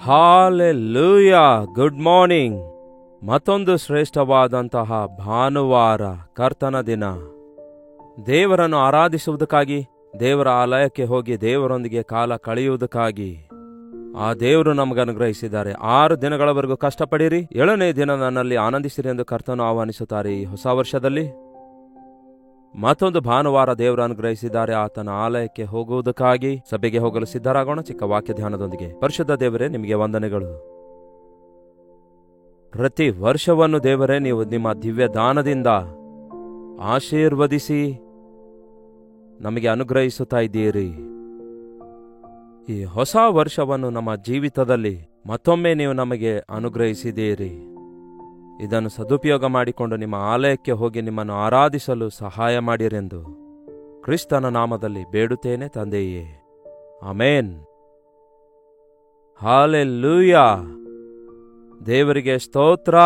Hallelujah. Good morning. ಮತ್ತೊಂದು ಶ್ರೇಷ್ಠವಾದಂತಹ ಭಾನುವಾರ, ಕರ್ತನ ದಿನ. ದೇವರನ್ನು ಆರಾಧಿಸುವುದಕ್ಕಾಗಿ, ದೇವರ ಆಲಯಕ್ಕೆ ಹೋಗಿ ದೇವರೊಂದಿಗೆ ಕಾಲ ಕಳೆಯುವುದಕ್ಕಾಗಿ ಆ ದೇವರು ನಮಗೆ ಅನುಗ್ರಹಿಸಿದ್ದಾರೆ. 6 ದಿನಗಳವರೆಗೂ ಕಷ್ಟಪಡಿರಿ, 7ನೇ ದಿನ ನನ್ನಲ್ಲಿ ಆನಂದಿಸಿರಿ ಎಂದು ಕರ್ತನು ಆಹ್ವಾನಿಸುತ್ತಾರೆ. ಈ ಹೊಸ ವರ್ಷದಲ್ಲಿ ಮತ್ತೊಂದು ಭಾನುವಾರ ದೇವರು ಅನುಗ್ರಹಿಸಿದ್ದಾರೆ ಆತನ ಆಲಯಕ್ಕೆ ಹೋಗುವುದಕ್ಕಾಗಿ. ಸಭೆಗೆ ಹೋಗಲು ಸಿದ್ಧರಾಗೋಣ ಚಿಕ್ಕ ವಾಕ್ಯ ಧ್ಯಾನದೊಂದಿಗೆ. ಪರಿಶುದ್ಧ ದೇವರೇ, ನಿಮಗೆ ವಂದನೆಗಳು. ಪ್ರತಿ ವರ್ಷವನ್ನು ದೇವರೇ ನೀವು ನಿಮ್ಮ ದಿವ್ಯ ದಾನದಿಂದ ಆಶೀರ್ವದಿಸಿ ನಮಗೆ ಅನುಗ್ರಹಿಸುತ್ತಾ ಇದ್ದೀರಿ. ಈ ಹೊಸ ವರ್ಷವನ್ನು ನಮ್ಮ ಜೀವಿತದಲ್ಲಿ ಮತ್ತೊಮ್ಮೆ ನೀವು ನಮಗೆ ಅನುಗ್ರಹಿಸಿದ್ದೀರಿ. ಇದನ್ನು ಸದುಪಯೋಗ ಮಾಡಿಕೊಂಡು ನಿಮ್ಮ ಆಲಯಕ್ಕೆ ಹೋಗಿ ನಿಮ್ಮನ್ನು ಆರಾಧಿಸಲು ಸಹಾಯ ಮಾಡಿರೆಂದು ಕ್ರಿಸ್ತನ ನಾಮದಲ್ಲಿ ಬೇಡುತ್ತೇನೆ ತಂದೆಯೇ, ಆಮೇನ್. ಹಾಲೆಲೂಯಾ. ದೇವರಿಗೆ ಸ್ತೋತ್ರ.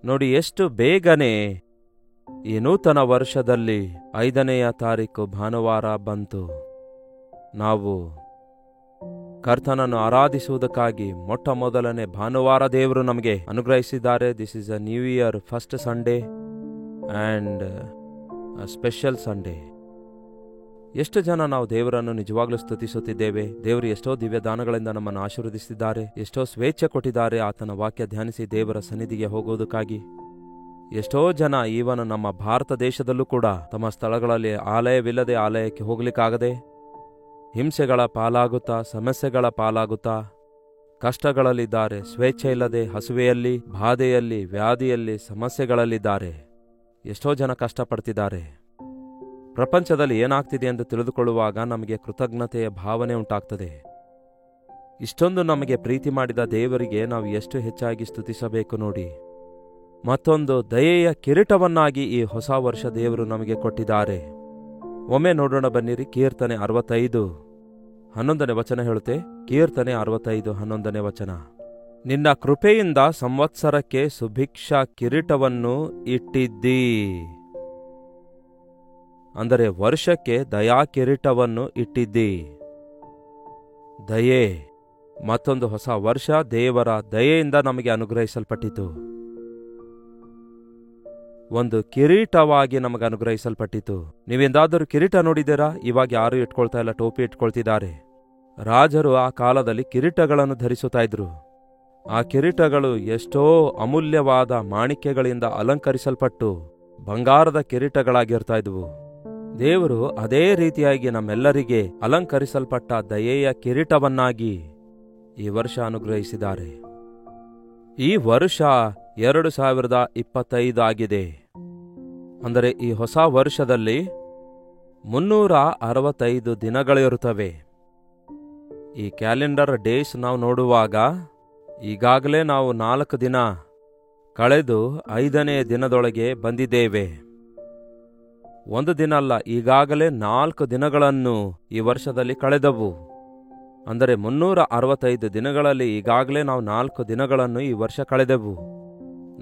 ನೋಡಿ, ಎಷ್ಟು ಬೇಗನೆ ಈ ನೂತನ ವರ್ಷದಲ್ಲಿ 5ನೆಯ ತಾರೀಕು ಭಾನುವಾರ ಬಂತು. ನಾವು ಕರ್ತನನ್ನು ಆರಾಧಿಸುವುದಕ್ಕಾಗಿ ಮೊಟ್ಟ ಮೊದಲನೇ ಭಾನುವಾರ ದೇವರು ನಮಗೆ ಅನುಗ್ರಹಿಸಿದ್ದಾರೆ. This is a new year first Sunday and special Sunday. ಎಷ್ಟು ಜನ ನಾವು ದೇವರನ್ನು ನಿಜವಾಗ್ಲೂ ಸ್ತುತಿಸುತ್ತಿದ್ದೇವೆ. ದೇವರು ಎಷ್ಟೋ ದಿವ್ಯ ದಾನಗಳಿಂದ ನಮ್ಮನ್ನು ಆಶೀರ್ವದಿಸಿದ್ದಾರೆ, ಎಷ್ಟೋ ಸ್ವೇಚ್ಛೆ ಕೊಟ್ಟಿದ್ದಾರೆ ಆತನ ವಾಕ್ಯ ಧ್ಯಾನಿಸಿ ದೇವರ ಸನ್ನಿಧಿಗೆ ಹೋಗುವುದಕ್ಕಾಗಿ. ಎಷ್ಟೋ ಜನ ಈವನ ನಮ್ಮ ಭಾರತ ದೇಶದಲ್ಲೂ ಕೂಡ ತಮ್ಮ ಸ್ಥಳಗಳಲ್ಲಿ ಆಲಯವಿಲ್ಲದೆ ಆಲಯಕ್ಕೆ ಹೋಗ್ಲಿಕ್ಕಾಗದೆ ಹಿಂಸೆಗಳ ಪಾಲಾಗುತ್ತಾ, ಸಮಸ್ಯೆಗಳ ಪಾಲಾಗುತ್ತಾ ಕಷ್ಟಗಳಲ್ಲಿದ್ದಾರೆ. ಸ್ವೇಚ್ಛೆ ಇಲ್ಲದೆ ಹಸುವೆಯಲ್ಲಿ, ಬಾಧೆಯಲ್ಲಿ, ವ್ಯಾಧಿಯಲ್ಲಿ, ಸಮಸ್ಯೆಗಳಲ್ಲಿದ್ದಾರೆ. ಎಷ್ಟೋ ಜನ ಕಷ್ಟಪಡ್ತಿದ್ದಾರೆ. ಪ್ರಪಂಚದಲ್ಲಿ ಏನಾಗ್ತಿದೆ ಎಂದು ತಿಳಿದುಕೊಳ್ಳುವಾಗ ನಮಗೆ ಕೃತಜ್ಞತೆಯ ಭಾವನೆ ಉಂಟಾಗ್ತದೆ. ಇಷ್ಟೊಂದು ನಮಗೆ ಪ್ರೀತಿ ಮಾಡಿದ ದೇವರಿಗೆ ನಾವು ಎಷ್ಟು ಹೆಚ್ಚಾಗಿ ಸ್ತುತಿಸಬೇಕು ನೋಡಿ. ಮತ್ತೊಂದು ದಯೆಯ ಕಿರೀಟವನ್ನಾಗಿ ಈ ಹೊಸ ವರ್ಷ ದೇವರು ನಮಗೆ ಕೊಟ್ಟಿದ್ದಾರೆ. ಒಮ್ಮೆ ನೋಡೋಣ ಬನ್ನಿರಿ. ಕೀರ್ತನೆ 65:11 ವಚನ ಹೇಳುತ್ತೆ. ಕೀರ್ತನೆ 65:11 ವಚನ. ನಿನ್ನ ಕೃಪೆಯಿಂದ ಸಂವತ್ಸರಕ್ಕೆ ಸುಭಿಕ್ಷಾ ಕಿರೀಟವನ್ನು ಇಟ್ಟಿದ್ದೀ. ಅಂದರೆ ವರ್ಷಕ್ಕೆ ದಯಾ ಕಿರೀಟವನ್ನು ಇಟ್ಟಿದ್ದೀ. ದಯೆ. ಮತ್ತೊಂದು ಹೊಸ ವರ್ಷ ದೇವರ ದಯೆಯಿಂದ ನಮಗೆ ಅನುಗ್ರಹಿಸಲ್ಪಟ್ಟಿತು. ಒಂದು ಕಿರೀಟವಾಗಿ ನಮಗೆ ಅನುಗ್ರಹಿಸಲ್ಪಟ್ಟಿತು. ನೀವೆಂದಾದರೂ ಕಿರೀಟ ನೋಡಿದ್ದೀರಾ? ಇವಾಗ ಯಾರೂ ಇಟ್ಕೊಳ್ತಾ ಇಲ್ಲ, ಟೋಪಿ ಇಟ್ಕೊಳ್ತಿದ್ದಾರೆ. ರಾಜರು ಆ ಕಾಲದಲ್ಲಿ ಕಿರೀಟಗಳನ್ನು ಧರಿಸುತ್ತಾ ಇದ್ರು. ಆ ಕಿರೀಟಗಳು ಎಷ್ಟೋ ಅಮೂಲ್ಯವಾದ ಮಾಣಿಕ್ಯಗಳಿಂದ ಅಲಂಕರಿಸಲ್ಪಟ್ಟು ಬಂಗಾರದ ಕಿರೀಟಗಳಾಗಿರ್ತಾ ಇದ್ವು. ದೇವರು ಅದೇ ರೀತಿಯಾಗಿ ನಮ್ಮೆಲ್ಲರಿಗೆ ಅಲಂಕರಿಸಲ್ಪಟ್ಟ ದಯೆಯ ಕಿರೀಟವನ್ನಾಗಿ ಈ ವರ್ಷ ಅನುಗ್ರಹಿಸಿದ್ದಾರೆ. ಈ ವರ್ಷ 2025 ಆಗಿದೆ. ಅಂದರೆ ಈ ಹೊಸ ವರ್ಷದಲ್ಲಿ 365 ದಿನಗಳಿರುತ್ತವೆ. ಈ ಕ್ಯಾಲೆಂಡರ್ ಡೇಸ್ ನಾವು ನೋಡುವಾಗ ಈಗಾಗಲೇ ನಾವು 4 ದಿನ ಕಳೆದು 5ನೇ ದಿನದೊಳಗೆ ಬಂದಿದ್ದೇವೆ. 1 ದಿನ ಅಲ್ಲ, ಈಗಾಗಲೇ 4 ದಿನಗಳನ್ನು ಈ ವರ್ಷದಲ್ಲಿ ಕಳೆದವು. ಅಂದರೆ 365 ದಿನಗಳಲ್ಲಿ ಈಗಾಗಲೇ ನಾವು 4 ದಿನಗಳನ್ನು ಈ ವರ್ಷ ಕಳೆದೆವು.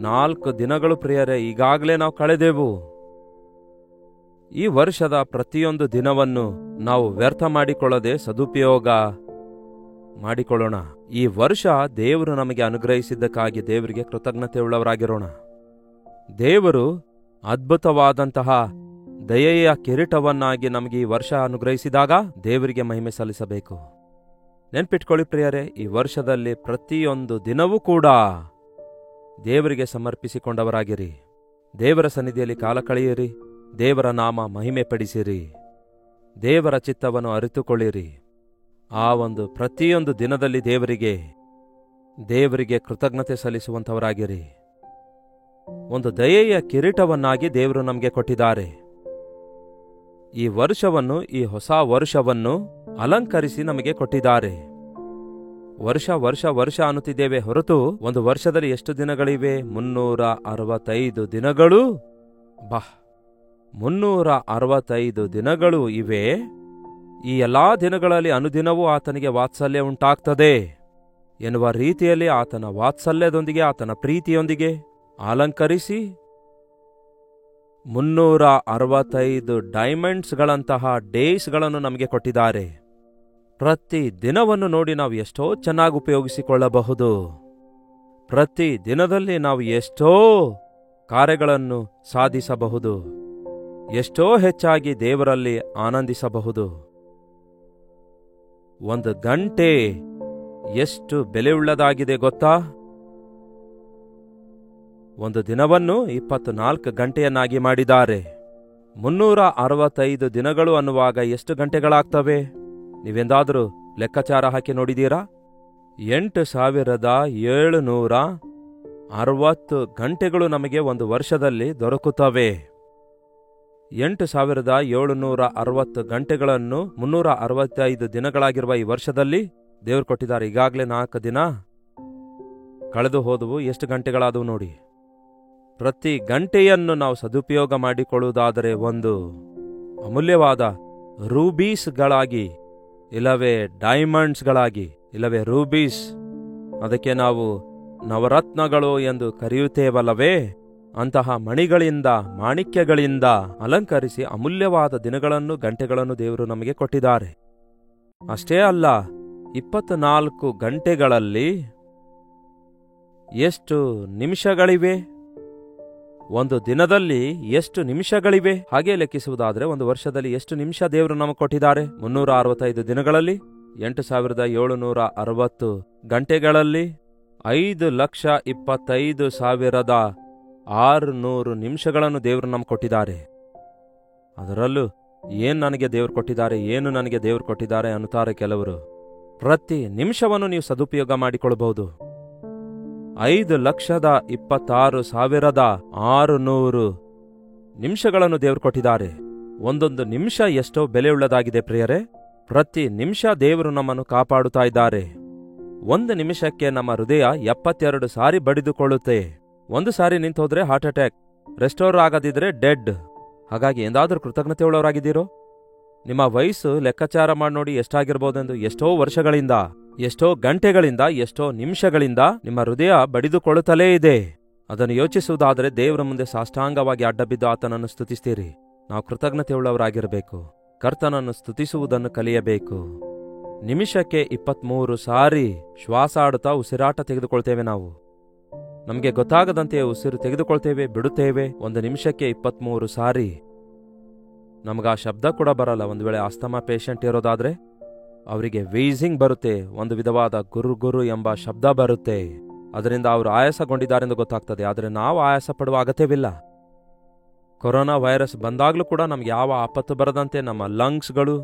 4 ದಿನಗಳು ಪ್ರಿಯರೇ, ಈಗಾಗಲೇ ನಾವು ಕಳೆದೆವು. ಈ ವರ್ಷದ ಪ್ರತಿಯೊಂದು ದಿನವನ್ನು ನಾವು ವ್ಯರ್ಥ ಮಾಡಿಕೊಳ್ಳದೆ ಸದುಪಯೋಗ ಮಾಡಿಕೊಳ್ಳೋಣ. ಈ ವರ್ಷ ದೇವರು ನಮಗೆ ಅನುಗ್ರಹಿಸಿದ್ದಕ್ಕಾಗಿ ದೇವರಿಗೆ ಕೃತಜ್ಞತೆ ಉಳ್ಳವರಾಗಿರೋಣ. ದೇವರು ಅದ್ಭುತವಾದಂತಹ ದಯೆಯ ಕಿರೀಟವನ್ನಾಗಿ ನಮಗೆ ಈ ವರ್ಷ ಅನುಗ್ರಹಿಸಿದಾಗ ದೇವರಿಗೆ ಮಹಿಮೆ ಸಲ್ಲಿಸಬೇಕು. ನೆನ್ಪಿಟ್ಕೊಳ್ಳಿ ಪ್ರಿಯರೇ, ಈ ವರ್ಷದಲ್ಲಿ ಪ್ರತಿಯೊಂದು ದಿನವೂ ಕೂಡ ದೇವರಿಗೆ ಸಮರ್ಪಿಸಿಕೊಂಡವರಾಗಿರಿ. ದೇವರ ಸನ್ನಿಧಿಯಲ್ಲಿ ಕಾಲ ಕಳೆಯಿರಿ. ದೇವರ ನಾಮ ಮಹಿಮೆ ಪಡಿಸಿರಿ. ದೇವರ ಚಿತ್ತವನ್ನು ಅರಿತುಕೊಳ್ಳಿರಿ. ಆ ಒಂದು ಪ್ರತಿಯೊಂದು ದಿನದಲ್ಲಿ ದೇವರಿಗೆ ಕೃತಜ್ಞತೆ ಸಲ್ಲಿಸುವಂಥವರಾಗಿರಿ. ಒಂದು ದಯೆಯ ಕಿರೀಟವನ್ನಾಗಿ ದೇವರು ನಮಗೆ ಕೊಟ್ಟಿದ್ದಾರೆ. ಈ ವರ್ಷವನ್ನು, ಈ ಹೊಸ ವರ್ಷವನ್ನು ಅಲಂಕರಿಸಿ ನಮಗೆ ಕೊಟ್ಟಿದ್ದಾರೆ. ವರ್ಷ ವರ್ಷ ವರ್ಷ ಅನ್ನುತ್ತಿದ್ದೇವೆ ಹೊರತು ಒಂದು ವರ್ಷದಲ್ಲಿ ಎಷ್ಟು ದಿನಗಳಿವೆ? 365 ದಿನಗಳು. 365 ದಿನಗಳು ಇವೆ. ಈ ಎಲ್ಲಾ ದಿನಗಳಲ್ಲಿ ಅನುದಿನವೂ ಆತನಿಗೆ ವಾತ್ಸಲ್ಯ ಉಂಟಾಗ್ತದೆ ಎನ್ನುವ ರೀತಿಯಲ್ಲಿ ಆತನ ವಾತ್ಸಲ್ಯದೊಂದಿಗೆ, ಆತನ ಪ್ರೀತಿಯೊಂದಿಗೆ ಅಲಂಕರಿಸಿ 365 ಡೈಮಂಡ್ಸ್ಗಳಂತಹ ಡೇಸ್ಗಳನ್ನು ನಮಗೆ ಕೊಟ್ಟಿದ್ದಾರೆ. ಪ್ರತಿ ದಿನವನ್ನು ನೋಡಿ ನಾವು ಎಷ್ಟೋ ಚೆನ್ನಾಗಿ ಉಪಯೋಗಿಸಿಕೊಳ್ಳಬಹುದು. ಪ್ರತಿ ದಿನದಲ್ಲಿ ನಾವು ಎಷ್ಟೋ ಕಾರ್ಯಗಳನ್ನು ಸಾಧಿಸಬಹುದು, ಎಷ್ಟೋ ಹೆಚ್ಚಾಗಿ ದೇವರಲ್ಲಿ ಆನಂದಿಸಬಹುದು. 1 ಗಂಟೆ ಎಷ್ಟು ಬೆಲೆಯುಳ್ಳದಾಗಿದೆ ಗೊತ್ತಾ? ಒಂದು ದಿನವನ್ನು 24 ಗಂಟೆಯನ್ನಾಗಿ ಮಾಡಿದ್ದಾರೆ. 365 ದಿನಗಳು ಅನ್ನುವಾಗ ಎಷ್ಟು ಗಂಟೆಗಳಾಗ್ತವೆ? ನೀವೆಂದಾದರೂ ಲೆಕ್ಕಾಚಾರ ಹಾಕಿ ನೋಡಿದೀರಾ? 8760 ಗಂಟೆಗಳು ನಮಗೆ ಒಂದು ವರ್ಷದಲ್ಲಿ ದೊರಕುತ್ತವೆ. 8760 ಗಂಟೆಗಳನ್ನು 365 ದಿನಗಳಾಗಿರುವ ಈ ವರ್ಷದಲ್ಲಿ ದೇವರು ಕೊಟ್ಟಿದ್ದಾರೆ. ಈಗಾಗಲೇ 4 ದಿನ ಕಳೆದು ಹೋದವು. ಎಷ್ಟು ಗಂಟೆಗಳಾದವು ನೋಡಿ. ಪ್ರತಿ ಗಂಟೆಯನ್ನು ನಾವು ಸದುಪಯೋಗ ಮಾಡಿಕೊಳ್ಳುವುದಾದರೆ ಒಂದು ಅಮೂಲ್ಯವಾದ ರೂಬೀಸ್ಗಳಾಗಿ, ಇಲ್ಲವೇ ಡೈಮಂಡ್ಸ್ಗಳಾಗಿ, ಇಲ್ಲವೇ ರೂಬೀಸ್, ಅದಕ್ಕೆ ನಾವು ನವರತ್ನಗಳು ಎಂದು ಕರೆಯುತ್ತೇವಲ್ಲವೇ, ಅಂತಹ ಮಣಿಗಳಿಂದ, ಮಾಣಿಕ್ಯಗಳಿಂದ ಅಲಂಕರಿಸಿ ಅಮೂಲ್ಯವಾದ ದಿನಗಳನ್ನು, ಗಂಟೆಗಳನ್ನು ದೇವರು ನಮಗೆ ಕೊಟ್ಟಿದ್ದಾರೆ. ಅಷ್ಟೇ ಅಲ್ಲ, 24 ಗಂಟೆಗಳಲ್ಲಿ ಎಷ್ಟು ನಿಮಿಷಗಳಿವೆ? ಒಂದು ದಿನದಲ್ಲಿ ಎಷ್ಟು ನಿಮಿಷಗಳಿವೆ? ಹಾಗೆ ಲೆಕ್ಕಿಸುವುದಾದರೆ ಒಂದು ವರ್ಷದಲ್ಲಿ ಎಷ್ಟು ನಿಮಿಷ ದೇವರು ನಮಗೆ ಕೊಟ್ಟಿದ್ದಾರೆ? 365 ದಿನಗಳಲ್ಲಿ 8760 ಗಂಟೆಗಳಲ್ಲಿ 5,25,600 ನಿಮಿಷಗಳನ್ನು ದೇವರು ನಮ್ಗೆ ಕೊಟ್ಟಿದ್ದಾರೆ. ಅದರಲ್ಲೂ ನನಗೆ ದೇವರು ಕೊಟ್ಟಿದ್ದಾರೆ, ಏನು ನನಗೆ ದೇವರು ಕೊಟ್ಟಿದ್ದಾರೆ ಅನ್ನುತ್ತಾರೆ ಕೆಲವರು. ಪ್ರತಿ ನಿಮಿಷವನ್ನು ನೀವು ಸದುಪಯೋಗ ಮಾಡಿಕೊಳ್ಳಬಹುದು. 5,26,600 ನಿಮಿಷಗಳನ್ನು ದೇವರು ಕೊಟ್ಟಿದ್ದಾರೆ. ಒಂದೊಂದು ನಿಮಿಷ ಎಷ್ಟೋ ಬೆಲೆಯುಳ್ಳದಾಗಿದೆ ಪ್ರಿಯರೇ. ಪ್ರತಿ ನಿಮಿಷ ದೇವರು ನಮ್ಮನ್ನು ಕಾಪಾಡುತ್ತಾ ಇದ್ದಾರೆ. 1 ನಿಮಿಷಕ್ಕೆ ನಮ್ಮ ಹೃದಯ 72 ಸಾರಿ ಬಡಿದುಕೊಳ್ಳುತ್ತೆ. 1 ಸಾರಿ ನಿಂತೋದ್ರೆ ಹಾರ್ಟ್ ಅಟ್ಯಾಕ್, ರೆಸ್ಟೋರ್ ಆಗದಿದ್ರೆ ಡೆಡ್. ಹಾಗಾಗಿ ಎಂದಾದ್ರೂ ಕೃತಜ್ಞತೆ ಉಳ್ಳವರಾಗಿದ್ದೀರೋ? ನಿಮ್ಮ ವಯಸ್ಸು ಲೆಕ್ಕಾಚಾರ ಮಾಡಿ ನೋಡಿ ಎಷ್ಟಾಗಿರ್ಬೋದೆಂದು. ಎಷ್ಟೋ ವರ್ಷಗಳಿಂದ, ಎಷ್ಟೋ ಗಂಟೆಗಳಿಂದ, ಎಷ್ಟೋ ನಿಮಿಷಗಳಿಂದ ನಿಮ್ಮ ಹೃದಯ ಬಡಿದುಕೊಳ್ಳುತ್ತಲೇ ಇದೆ. ಅದನ್ನು ಯೋಚಿಸುವುದಾದರೆ ದೇವರ ಮುಂದೆ ಸಾಷ್ಟಾಂಗವಾಗಿ ಅಡ್ಡಬಿದ್ದು ಆತನನ್ನು ಸ್ತುತಿಸ್ತೀರಿ. ನಾವು ಕೃತಜ್ಞತೆ ಉಳ್ಳವರಾಗಿರಬೇಕು. ಕರ್ತನನ್ನು ಸ್ತುತಿಸುವುದನ್ನು ಕಲಿಯಬೇಕು. ನಿಮಿಷಕ್ಕೆ 23 ಸಾರಿ ಶ್ವಾಸ ಆಡುತ್ತಾ ಉಸಿರಾಟ ತೆಗೆದುಕೊಳ್ತೇವೆ ನಾವು. ನಮಗೆ ಗೊತ್ತಾಗದಂತೆ ಉಸಿರು ತೆಗೆದುಕೊಳ್ತೇವೆ, ಬಿಡುತ್ತೇವೆ. 1 ನಿಮಿಷಕ್ಕೆ 23 ಸಾರಿ. ನಮಗಾ ಶಬ್ದ ಕೂಡ ಬರಲ್ಲ. ಒಂದು ವೇಳೆ ಆಸ್ತಮಾ ಪೇಷಂಟ್ ಇರೋದಾದ್ರೆ ಅವರಿಗೆ ವೀಸಿಂಗ್ ಬರುತ್ತೆ, ಒಂದು ವಿಧವಾದ ಗುರು ಎಂಬ ಶಬ್ದ ಬರುತ್ತೆ. ಅದರಿಂದ ಅವರು ಆಯಾಸಗೊಂಡಿದ್ದಾರೆಂದು ಗೊತ್ತಾಗ್ತದೆ. ಆದರೆ ನಾವು ಆಯಾಸ ಪಡುವ ಅಗತ್ಯವಿಲ್ಲ. ಕೊರೋನಾ ವೈರಸ್ ಬಂದಾಗ್ಲೂ ಕೂಡ ನಮ್ಗೆ ಯಾವ ಆಪತ್ತು ಬರದಂತೆ, ನಮ್ಮ ಲಂಗ್ಸ್ಗಳು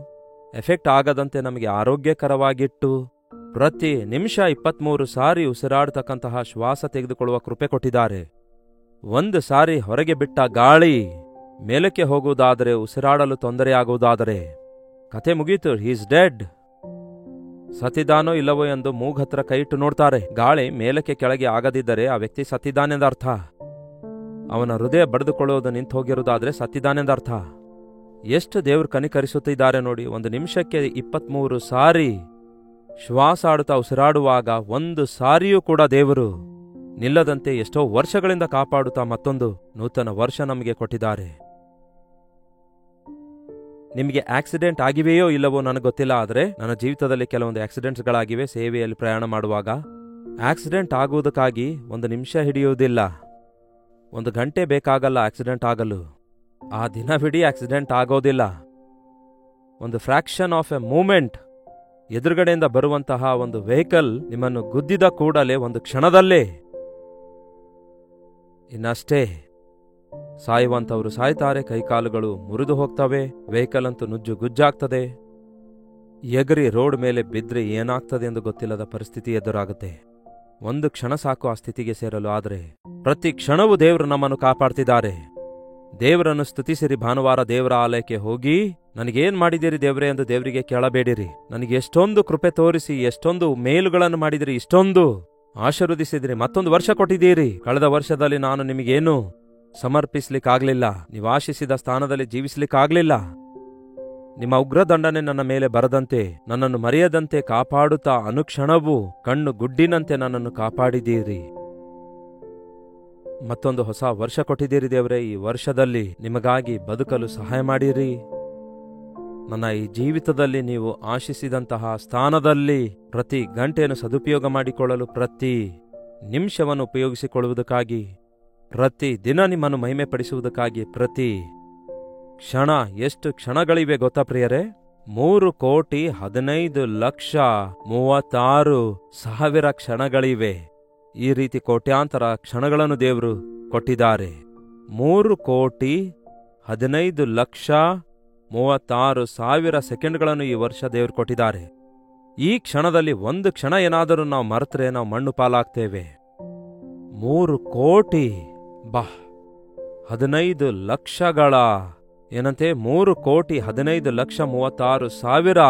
ಎಫೆಕ್ಟ್ ಆಗದಂತೆ ನಮಗೆ ಆರೋಗ್ಯಕರವಾಗಿಟ್ಟು ಪ್ರತಿ ನಿಮಿಷ 23 ಸಾರಿ ಉಸಿರಾಡತಕ್ಕಂತಹ ಶ್ವಾಸ ತೆಗೆದುಕೊಳ್ಳುವ ಕೃಪೆ ಕೊಟ್ಟಿದ್ದಾರೆ. 1 ಸಾರಿ ಹೊರಗೆ ಬಿಟ್ಟ ಗಾಳಿ ಮೇಲಕ್ಕೆ ಹೋಗುವುದಾದರೆ, ಉಸಿರಾಡಲು ತೊಂದರೆಯಾಗುವುದಾದರೆ ಕತೆ ಮುಗೀತು. He's dead. ಸತ್ತಿದ್ದಾನೋ ಇಲ್ಲವೋ ಎಂದು ಮೂಗತ್ರ ಕೈ ಇಟ್ಟು ನೋಡ್ತಾರೆ. ಗಾಳಿ ಮೇಲಕ್ಕೆ ಕೆಳಗೆ ಆಗದಿದ್ದರೆ ಆ ವ್ಯಕ್ತಿ ಸತ್ತಿದ್ದಾನೆಂದರ್ಥ. ಅವನ ಹೃದಯ ಬಡಿದುಕೊಳ್ಳುವುದು ನಿಂತು ಹೋಗಿರುವುದಾದ್ರೆ ಸತ್ತಿದ್ದಾನೆಂದರ್ಥ. ಎಷ್ಟು ದೇವರು ಕನಿಕರಿಸುತ್ತಿದ್ದಾರೆ ನೋಡಿ. 1 ನಿಮಿಷಕ್ಕೆ 23 ಸಾರಿ ಶ್ವಾಸ ಆಡುತ್ತಾ ಉಸಿರಾಡುವಾಗ 1 ಸಾರಿಯೂ ಕೂಡ ದೇವರು ನಿಲ್ಲದಂತೆ ಎಷ್ಟೋ ವರ್ಷಗಳಿಂದ ಕಾಪಾಡುತ್ತಾ ಮತ್ತೊಂದು ನೂತನ ವರ್ಷ ನಮಗೆ ಕೊಟ್ಟಿದ್ದಾರೆ. ನಿಮಗೆ ಆಕ್ಸಿಡೆಂಟ್ ಆಗಿವೆಯೋ ಇಲ್ಲವೋ ನನಗೆ ಗೊತ್ತಿಲ್ಲ. ಆದರೆ ನನ್ನ ಜೀವಿತದಲ್ಲಿ ಕೆಲವೊಂದು ಆಕ್ಸಿಡೆಂಟ್ಸ್ಗಳಾಗಿವೆ. ಸೇವೆಯಲ್ಲಿ ಪ್ರಯಾಣ ಮಾಡುವಾಗ ಆಕ್ಸಿಡೆಂಟ್ ಆಗುವುದಕ್ಕಾಗಿ 1 ನಿಮಿಷ ಹಿಡಿಯುವುದಿಲ್ಲ, 1 ಗಂಟೆ ಬೇಕಾಗಲ್ಲ ಆಕ್ಸಿಡೆಂಟ್ ಆಗಲು. ಆ ದಿನವಿಡೀ ಆಕ್ಸಿಡೆಂಟ್ ಆಗೋದಿಲ್ಲ. ಒಂದು ಫ್ರಾಕ್ಷನ್ ಆಫ್ ಎ ಮೂಮೆಂಟ್ ಎದುರುಗಡೆಯಿಂದ ಬರುವಂತಹ ಒಂದು ವೆಹಿಕಲ್ ನಿಮ್ಮನ್ನು ಗುದ್ದಿದ ಕೂಡಲೇ 1 ಕ್ಷಣದಲ್ಲೇ ಇನ್ನಷ್ಟೇ ಸಾಯುವಂತವರು ಸಾಯ್ತಾರೆ. ಕೈಕಾಲುಗಳು ಮುರಿದು ಹೋಗ್ತವೆ. ವೆಹಿಕಲ್ ಅಂತೂ ನುಜ್ಜು ಗುಜ್ಜಾಗ್ತದೆ. ಎಗರಿ ರೋಡ್ ಮೇಲೆ ಬಿದ್ರೆ ಏನಾಗ್ತದೆ ಎಂದು ಗೊತ್ತಿಲ್ಲದ ಪರಿಸ್ಥಿತಿ ಎದುರಾಗುತ್ತೆ. 1 ಕ್ಷಣ ಸಾಕು ಆ ಸ್ಥಿತಿಗೆ ಸೇರಲು. ಆದರೆ ಪ್ರತಿ ಕ್ಷಣವೂ ದೇವರು ನಮ್ಮನ್ನು ಕಾಪಾಡ್ತಿದ್ದಾರೆ. ದೇವರನ್ನು ಸ್ತುತಿಸಿರಿ. ಭಾನುವಾರ ದೇವರ ಆಲಯಕ್ಕೆ ಹೋಗಿ ನನಗೇನ್ ಮಾಡಿದಿರಿ ದೇವರೇ ಎಂದು ದೇವರಿಗೆ ಕೇಳಬೇಡಿರಿ. ನನಗೆ ಎಷ್ಟೊಂದು ಕೃಪೆ ತೋರಿಸಿ, ಎಷ್ಟೊಂದು ಮೇಲುಗಳನ್ನು ಮಾಡಿದಿರಿ, ಇಷ್ಟೊಂದು ಆಶೀರ್ವದಿಸಿದಿರಿ, ಮತ್ತೊಂದು ವರ್ಷ ಕೊಟ್ಟಿದ್ದೀರಿ. ಕಳೆದ ವರ್ಷದಲ್ಲಿ ನಾನು ನಿಮಗೇನು ಸಮರ್ಪಿಸ್ಲಿಕ್ಕಾಗ್ಲಿಲ್ಲ, ನೀವು ಆಶಿಸಿದ ಸ್ಥಾನದಲ್ಲಿ ಜೀವಿಸ್ಲಿಕ್ಕಾಗ್ಲಿಲ್ಲ. ನಿಮ್ಮ ಉಗ್ರದಂಡನೆ ನನ್ನ ಮೇಲೆ ಬರದಂತೆ, ನನ್ನನ್ನು ಮರೆಯದಂತೆ ಕಾಪಾಡುತ್ತಾ ಅನುಕ್ಷಣವೂ ಕಣ್ಣು ಗುಡ್ಡಿನಂತೆ ನನ್ನನ್ನು ಕಾಪಾಡಿದ್ದೀರಿ. ಮತ್ತೊಂದು ಹೊಸ ವರ್ಷ ಕೊಟ್ಟಿದ್ದೀರಿ ದೇವರೇ. ಈ ವರ್ಷದಲ್ಲಿ ನಿಮಗಾಗಿ ಬದುಕಲು ಸಹಾಯ ಮಾಡಿರಿ. ನನ್ನ ಈ ಜೀವಿತದಲ್ಲಿ ನೀವು ಆಶಿಸಿದಂತಹ ಸ್ಥಾನದಲ್ಲಿ ಪ್ರತಿ ಗಂಟೆಯನ್ನು ಸದುಪಯೋಗ ಮಾಡಿಕೊಳ್ಳಲು, ಪ್ರತಿ ನಿಮಿಷವನ್ನು ಉಪಯೋಗಿಸಿಕೊಳ್ಳುವುದಕ್ಕಾಗಿ, ಪ್ರತಿ ದಿನ ನಿಮ್ಮನ್ನು ಮಹಿಮೆಪಡಿಸುವುದಕ್ಕಾಗಿ, ಪ್ರತಿ ಕ್ಷಣ, ಎಷ್ಟು ಕ್ಷಣಗಳಿವೆ ಗೊತ್ತಾ ಪ್ರಿಯರೇ? 3,15,36,000 ಕ್ಷಣಗಳಿವೆ. ಈ ರೀತಿ ಕೋಟ್ಯಾಂತರ ಕ್ಷಣಗಳನ್ನು ದೇವರು ಕೊಟ್ಟಿದ್ದಾರೆ. 3,15,36,000 ಸೆಕೆಂಡ್ಗಳನ್ನು ಈ ವರ್ಷ ದೇವರು ಕೊಟ್ಟಿದ್ದಾರೆ. ಈ ಕ್ಷಣದಲ್ಲಿ ಒಂದು ಕ್ಷಣ ಏನಾದರೂ ನಾವು ಮರೆತರೆ ನಾವು ಮಣ್ಣು ಪಾಲಾಗ್ತೇವೆ. 3,15,36,000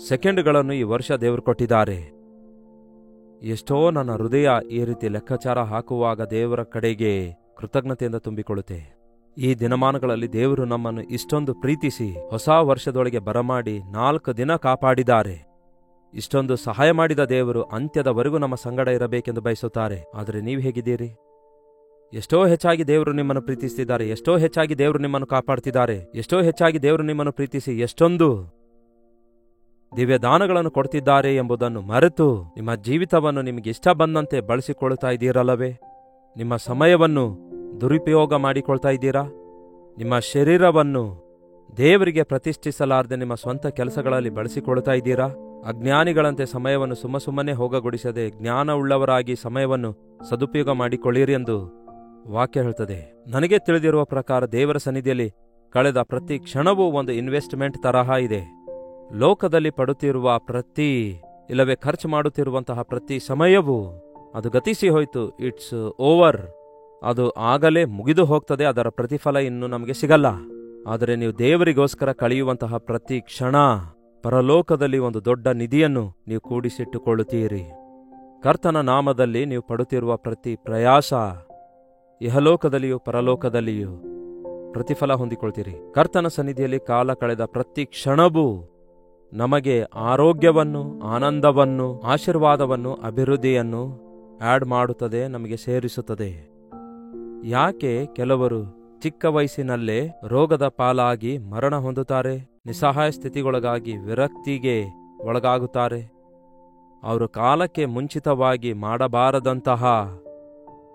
ಸೆಕೆಂಡ್ಗಳನ್ನು ಈ ವರ್ಷ ದೇವರು ಕೊಟ್ಟಿದ್ದಾರೆ. ಎಷ್ಟೋ ನನ್ನ ಹೃದಯ ಈ ರೀತಿ ಲೆಕ್ಕಾಚಾರ ಹಾಕುವಾಗ ದೇವರ ಕಡೆಗೆ ಕೃತಜ್ಞತೆಯಿಂದ ತುಂಬಿಕೊಳ್ಳುತ್ತೆ. ಈ ದಿನಮಾನಗಳಲ್ಲಿ ದೇವರು ನಮ್ಮನ್ನು ಇಷ್ಟೊಂದು ಪ್ರೀತಿಸಿ ಹೊಸ ವರ್ಷದೊಳಗೆ ಬರಮಾಡಿ 4 ದಿನ ಕಾಪಾಡಿದ್ದಾರೆ. ಇಷ್ಟೊಂದು ಸಹಾಯ ಮಾಡಿದ ದೇವರು ಅಂತ್ಯದವರೆಗೂ ನಮ್ಮ ಸಂಗಡ ಇರಬೇಕೆಂದು ಬಯಸುತ್ತಾರೆ. ಆದರೆ ನೀವು ಹೇಗಿದ್ದೀರಿ? ಎಷ್ಟೋ ಹೆಚ್ಚಾಗಿ ದೇವರು ನಿಮ್ಮನ್ನು ಪ್ರೀತಿಸುತ್ತಿದ್ದಾರೆ. ಎಷ್ಟೋ ಹೆಚ್ಚಾಗಿ ದೇವರು ನಿಮ್ಮನ್ನು ಕಾಪಾಡ್ತಿದ್ದಾರೆ. ಎಷ್ಟೋ ಹೆಚ್ಚಾಗಿ ದೇವರು ನಿಮ್ಮನ್ನು ಪ್ರೀತಿಸಿ ಎಷ್ಟೊಂದು ದಿವ್ಯ ದಾನಗಳನ್ನು ಕೊಡ್ತಿದ್ದಾರೆ ಎಂಬುದನ್ನು ಮರೆತು ನಿಮ್ಮ ಜೀವಿತವನ್ನು ನಿಮಗೆ ಇಷ್ಟ ಬಂದಂತೆ ಬಳಸಿಕೊಳ್ತಾ ಇದ್ದೀರಲ್ಲವೇ? ನಿಮ್ಮ ಸಮಯವನ್ನು ದುರುಪಯೋಗ ಮಾಡಿಕೊಳ್ತಾ ಇದ್ದೀರಾ? ನಿಮ್ಮ ಶರೀರವನ್ನು ದೇವರಿಗೆ ಪ್ರತಿಷ್ಠಿಸಲಾರದೆ ನಿಮ್ಮ ಸ್ವಂತ ಕೆಲಸಗಳಲ್ಲಿ ಬಳಸಿಕೊಳ್ತಾ ಇದ್ದೀರಾ? ಅಜ್ಞಾನಿಗಳಂತೆ ಸಮಯವನ್ನು ಸುಮ್ಮನೆ ಹೋಗಗೊಡಿಸದೆ ಜ್ಞಾನವುಳ್ಳವರಾಗಿ ಸಮಯವನ್ನು ಸದುಪಯೋಗ ಮಾಡಿಕೊಳ್ಳಿರಿ ಎಂದು ವಾಕ್ಯ ಹೇಳ್ತದೆ. ನನಗೆ ತಿಳಿದಿರುವ ಪ್ರಕಾರ ದೇವರ ಸನ್ನಿಧಿಯಲ್ಲಿ ಕಳೆದ ಪ್ರತಿ ಕ್ಷಣವೂ ಒಂದು ಇನ್ವೆಸ್ಟ್ಮೆಂಟ್ ತರಹ ಇದೆ. ಲೋಕದಲ್ಲಿ ಪಡುತ್ತಿರುವ ಇಲ್ಲವೇ ಖರ್ಚು ಮಾಡುತ್ತಿರುವಂತಹ ಪ್ರತಿ ಸಮಯವೂ ಅದು ಗತಿಸಿ ಹೋಯ್ತು. It's over. ಅದು ಆಗಲೇ ಮುಗಿದು ಹೋಗ್ತದೆ. ಅದರ ಪ್ರತಿಫಲ ಇನ್ನು ನಮಗೆ ಸಿಗಲ್ಲ. ಆದರೆ ನೀವು ದೇವರಿಗೋಸ್ಕರ ಕಳೆಯುವಂತಹ ಪ್ರತಿ ಕ್ಷಣ ಪರಲೋಕದಲ್ಲಿ ಒಂದು ದೊಡ್ಡ ನಿಧಿಯನ್ನು ನೀವು ಕೂಡಿಸಿಟ್ಟುಕೊಳ್ಳುತ್ತೀರಿ. ಕರ್ತನ ನಾಮದಲ್ಲಿ ನೀವು ಪಡುತ್ತಿರುವ ಪ್ರತಿ ಪ್ರಯಾಸ ಇಹಲೋಕದಲ್ಲಿಯೂ ಪರಲೋಕದಲ್ಲಿಯೂ ಪ್ರತಿಫಲ ಹೊಂದಿಕೊಳ್ತೀರಿ. ಕರ್ತನ ಸನ್ನಿಧಿಯಲ್ಲಿ ಕಾಲ ಕಳೆದ ಪ್ರತಿ ಕ್ಷಣವೂ ನಮಗೆ ಆರೋಗ್ಯವನ್ನು, ಆನಂದವನ್ನು, ಆಶೀರ್ವಾದವನ್ನು, ಅಭಿವೃದ್ಧಿಯನ್ನು ಆಡ್ ಮಾಡುತ್ತದೆ, ನಮಗೆ ಸೇರಿಸುತ್ತದೆ. ಯಾಕೆ ಕೆಲವರು ಚಿಕ್ಕ ವಯಸ್ಸಿನಲ್ಲೇ ರೋಗದ ಪಾಲಾಗಿ ಮರಣ ಹೊಂದುತ್ತಾರೆ? ನಿಸ್ಸಹಾಯ ಸ್ಥಿತಿಗೊಳಗಾಗಿ ವಿರಕ್ತಿಗೆ ಒಳಗಾಗುತ್ತಾರೆ. ಅವರು ಕಾಲಕ್ಕೆ ಮುಂಚಿತವಾಗಿ ಮಾಡಬಾರದಂತಹ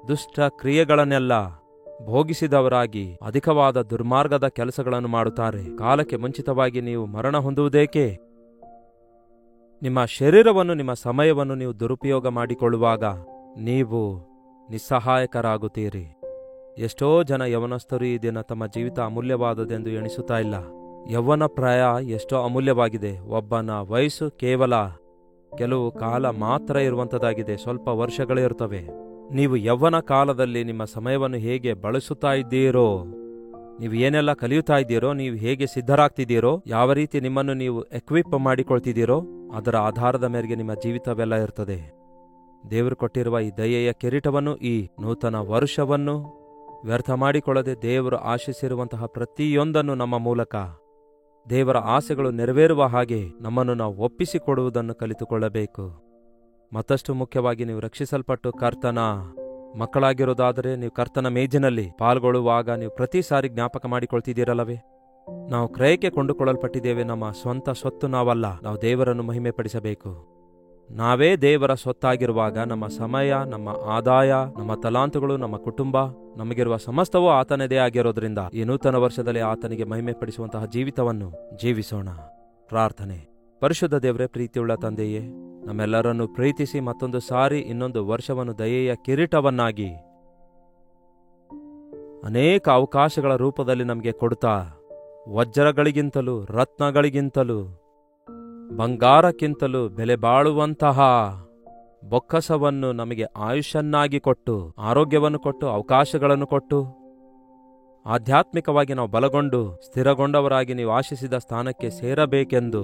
ದುಷ್ಟ ಕ್ರಿಯೆಗಳನ್ನೆಲ್ಲ ಭೋಗಿಸಿದವರಾಗಿ ಅಧಿಕವಾದ ದುರ್ಮಾರ್ಗದ ಕೆಲಸಗಳನ್ನು ಮಾಡುತ್ತಾರೆ. ಕಾಲಕ್ಕೆ ಮುಂಚಿತವಾಗಿ ನೀವು ಮರಣ ಹೊಂದುವುದೇಕೆ? ನಿಮ್ಮ ಶರೀರವನ್ನು, ನಿಮ್ಮ ಸಮಯವನ್ನು ನೀವು ದುರುಪಯೋಗ ಮಾಡಿಕೊಳ್ಳುವಾಗ ನೀವು ನಿಸ್ಸಹಾಯಕರಾಗುತ್ತೀರಿ. ಎಷ್ಟೋ ಜನ ಯವನಸ್ಥರು ಈ ದಿನ ತಮ್ಮ ಜೀವಿತ ಅಮೂಲ್ಯವಾದದೆಂದು ಎಣಿಸುತ್ತಾ ಇಲ್ಲ. ಯೌವನ ಪ್ರಾಯ ಎಷ್ಟೋ ಅಮೂಲ್ಯವಾಗಿದೆ. ಒಬ್ಬನ ವಯಸ್ಸು ಕೇವಲ ಕೆಲವು ಕಾಲ ಮಾತ್ರ ಇರುವಂಥದ್ದಾಗಿದೆ. ಸ್ವಲ್ಪ ವರ್ಷಗಳೇ ಇರುತ್ತವೆ. ನೀವು ಯೌವನ ಕಾಲದಲ್ಲಿ ನಿಮ್ಮ ಸಮಯವನ್ನು ಹೇಗೆ ಬಳಸುತ್ತಾ ಇದ್ದೀರೋ, ನೀವು ಏನೆಲ್ಲ ಕಲಿಯುತ್ತಾ ಇದ್ದೀರೋ, ನೀವು ಹೇಗೆ ಸಿದ್ಧರಾಗ್ತಿದ್ದೀರೋ, ಯಾವ ರೀತಿ ನಿಮ್ಮನ್ನು ನೀವು ಎಕ್ವಿಪ್ ಮಾಡಿಕೊಳ್ತಿದ್ದೀರೋ, ಅದರ ಆಧಾರದ ಮೇರೆಗೆ ನಿಮ್ಮ ಜೀವಿತವೆಲ್ಲ ಇರ್ತದೆ. ದೇವರು ಕೊಟ್ಟಿರುವ ಈ ದಯೆಯ ಕಿರೀಟವನ್ನು, ಈ ನೂತನ ವರ್ಷವನ್ನು ವ್ಯರ್ಥ ಮಾಡಿಕೊಳ್ಳದೆ ದೇವರು ಆಶಿಸಿರುವಂತಹ ಪ್ರತಿಯೊಂದನ್ನು ನಮ್ಮ ಮೂಲಕ ದೇವರ ಆಸೆಗಳು ನೆರವೇರುವ ಹಾಗೆ ನಮ್ಮನ್ನು ನಾವು ಒಪ್ಪಿಸಿಕೊಡುವುದನ್ನು ಕಲಿತುಕೊಳ್ಳಬೇಕು. ಮತ್ತಷ್ಟು ಮುಖ್ಯವಾಗಿ ನೀವು ರಕ್ಷಿಸಲ್ಪಟ್ಟು ಕರ್ತನ ಮಕ್ಕಳಾಗಿರೋದಾದರೆ ನೀವು ಕರ್ತನ ಮೇಜಿನಲ್ಲಿ ಪಾಲ್ಗೊಳ್ಳುವಾಗ ನೀವು ಪ್ರತಿ ಸಾರಿ ಜ್ಞಾಪಕ ಮಾಡಿಕೊಳ್ತಿದ್ದೀರಲ್ಲವೇ? ನಾವು ಕ್ರಯಕ್ಕೆ ಕೊಂಡುಕೊಳ್ಳಲ್ಪಟ್ಟಿದ್ದೇವೆ. ನಮ್ಮ ಸ್ವಂತ ಸ್ವತ್ತು ನಾವಲ್ಲ. ನಾವು ದೇವರನ್ನು ಮಹಿಮೆ ಪಡಿಸಬೇಕು. ನಾವೇ ದೇವರ ಸ್ವತ್ತಾಗಿರುವಾಗ ನಮ್ಮ ಸಮಯ, ನಮ್ಮ ಆದಾಯ, ನಮ್ಮ ತಲಾಂತುಗಳು, ನಮ್ಮ ಕುಟುಂಬ, ನಮಗಿರುವ ಸಮಸ್ತವೂ ಆತನದೇ ಆಗಿರೋದ್ರಿಂದ ಈ ನೂತನ ವರ್ಷದಲ್ಲಿ ಆತನಿಗೆ ಮಹಿಮೆ ಪಡಿಸುವಂತಹ ಜೀವಿತವನ್ನು ಜೀವಿಸೋಣ. ಪ್ರಾರ್ಥನೆ. ಪರಿಶುದ್ಧ ದೇವರೇ, ಪ್ರೀತಿಯುಳ್ಳ ತಂದೆಯೇ, ನಮ್ಮೆಲ್ಲರನ್ನು ಪ್ರೀತಿಸಿ ಮತ್ತೊಂದು ಸಾರಿ ಇನ್ನೊಂದು ವರ್ಷವನ್ನು ದಯೆಯ ಕಿರೀಟವನ್ನಾಗಿ ಅನೇಕ ಅವಕಾಶಗಳ ರೂಪದಲ್ಲಿ ನಮಗೆ ಕೊಡ್ತಾ, ವಜ್ರಗಳಿಗಿಂತಲೂ ರತ್ನಗಳಿಗಿಂತಲೂ ಬಂಗಾರಕ್ಕಿಂತಲೂ ಬೆಲೆ ಬಾಳುವಂತಹ ಬೊಕ್ಕಸವನ್ನು ನಮಗೆ ಆಯುಷನ್ನಾಗಿ ಕೊಟ್ಟು, ಆರೋಗ್ಯವನ್ನು ಕೊಟ್ಟು, ಅವಕಾಶಗಳನ್ನು ಕೊಟ್ಟು, ಆಧ್ಯಾತ್ಮಿಕವಾಗಿ ನಾವು ಬಲಗೊಂಡು ಸ್ಥಿರಗೊಂಡವರಾಗಿ ನೀವು ಆಶಿಸಿದ ಸ್ಥಾನಕ್ಕೆ ಸೇರಬೇಕೆಂದು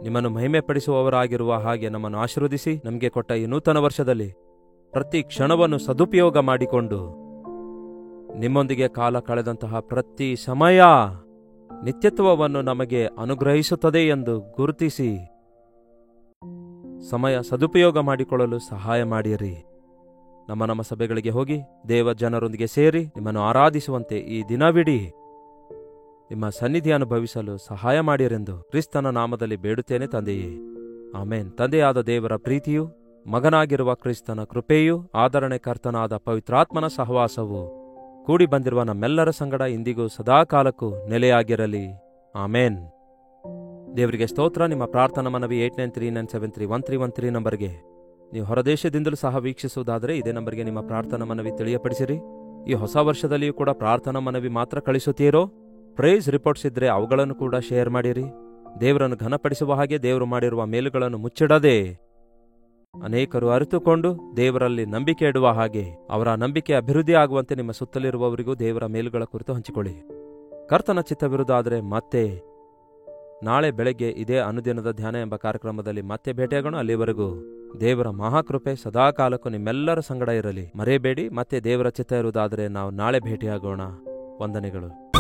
ನಿಮ್ಮನ್ನು ಮಹಿಮೆ ಪಡಿಸುವವರಾಗಿರುವ ಹಾಗೆ ನಮ್ಮನ್ನು ಆಶೀರ್ವದಿಸಿ, ನಮಗೆ ಕೊಟ್ಟ ಈ ನೂತನ ವರ್ಷದಲ್ಲಿ ಪ್ರತಿ ಕ್ಷಣವನ್ನು ಸದುಪಯೋಗ ಮಾಡಿಕೊಂಡು ನಿಮ್ಮೊಂದಿಗೆ ಕಾಲ ಕಳೆದಂತಹ ಪ್ರತಿ ಸಮಯ ನಿತ್ಯತ್ವವನ್ನು ನಮಗೆ ಅನುಗ್ರಹಿಸುತ್ತದೆ ಎಂದು ಗುರುತಿಸಿ ಸಮಯ ಸದುಪಯೋಗ ಮಾಡಿಕೊಳ್ಳಲು ಸಹಾಯ ಮಾಡಿರಿ. ನಮ್ಮ ಸಭೆಗಳಿಗೆ ಹೋಗಿ ದೇವ ಜನರೊಂದಿಗೆ ಸೇರಿ ನಿಮ್ಮನ್ನು ಆರಾಧಿಸುವಂತೆ ಈ ದಿನವಿಡೀ ನಿಮ್ಮ ಸನ್ನಿಧಿ ಅನುಭವಿಸಲು ಸಹಾಯ ಮಾಡಿರೆಂದು ಕ್ರಿಸ್ತನ ನಾಮದಲ್ಲಿ ಬೇಡುತ್ತೇನೆ ತಂದೆಯೇ, ಆಮೇನ್. ತಂದೆಯಾದ ದೇವರ ಪ್ರೀತಿಯು, ಮಗನಾಗಿರುವ ಕ್ರಿಸ್ತನ ಕೃಪೆಯೂ, ಆದರಣೆಕರ್ತನಾದ ಪವಿತ್ರಾತ್ಮನ ಸಹವಾಸವು ಕೂಡಿ ಬಂದಿರುವ ನಮ್ಮೆಲ್ಲರ ಸಂಗಡ ಇಂದಿಗೂ ಸದಾಕಾಲಕ್ಕೂ ನೆಲೆಯಾಗಿರಲಿ. ಆಮೇನ್. ದೇವರಿಗೆ ಸ್ತೋತ್ರ. ನಿಮ್ಮ ಪ್ರಾರ್ಥನಾ ಮನವಿ 8939731313 ನಂಬರ್ಗೆ ನೀವು ಹೊರದೇಶದಿಂದಲೂ ಸಹ ವೀಕ್ಷಿಸುವುದಾದರೆ ಇದೇ ನಂಬರ್ಗೆ ನಿಮ್ಮ ಪ್ರಾರ್ಥನಾ ಮನವಿ ತಿಳಿಯಪಡಿಸಿರಿ. ಈ ಹೊಸ ವರ್ಷದಲ್ಲಿಯೂ ಕೂಡ ಪ್ರಾರ್ಥನಾ ಮನವಿ ಮಾತ್ರ ಕಳಿಸುತ್ತೀರೋ? ಪ್ರೈಸ್ ರಿಪೋರ್ಟ್ಸ್ ಇದ್ರೆ ಅವುಗಳನ್ನು ಕೂಡ ಶೇರ್ ಮಾಡಿರಿ. ದೇವರನ್ನು ಘನಪಡಿಸುವ ಹಾಗೆ ದೇವರು ಮಾಡಿರುವ ಮೇಲುಗಳನ್ನು ಮುಚ್ಚಿಡದೆ ಅನೇಕರು ಅರಿತುಕೊಂಡು ದೇವರಲ್ಲಿ ನಂಬಿಕೆ ಇಡುವ ಹಾಗೆ ಅವರ ನಂಬಿಕೆ ಅಭಿವೃದ್ಧಿ ಆಗುವಂತೆ ನಿಮ್ಮ ಸುತ್ತಲಿರುವವರಿಗೂ ದೇವರ ಮೇಲುಗಳ ಕುರಿತು ಹಂಚಿಕೊಳ್ಳಿ. ಕರ್ತನ ಚಿತ್ತವಿರುವುದಾದರೆ ಮತ್ತೆ ನಾಳೆ ಬೆಳಗ್ಗೆ ಇದೇ ಅನುದಿನದ ಧ್ಯಾನ ಎಂಬ ಕಾರ್ಯಕ್ರಮದಲ್ಲಿ ಮತ್ತೆ ಭೇಟಿಯಾಗೋಣ. ಅಲ್ಲಿವರೆಗೂ ದೇವರ ಮಹಾಕೃಪೆ ಸದಾಕಾಲಕ್ಕೂ ನಿಮ್ಮೆಲ್ಲರ ಸಂಗಡ ಇರಲಿ. ಮರೆಯಬೇಡಿ, ಮತ್ತೆ ದೇವರ ಚಿತ್ತ ಇರುವುದಾದರೆ ನಾವು ನಾಳೆ ಭೇಟಿಯಾಗೋಣ. ವಂದನೆಗಳು.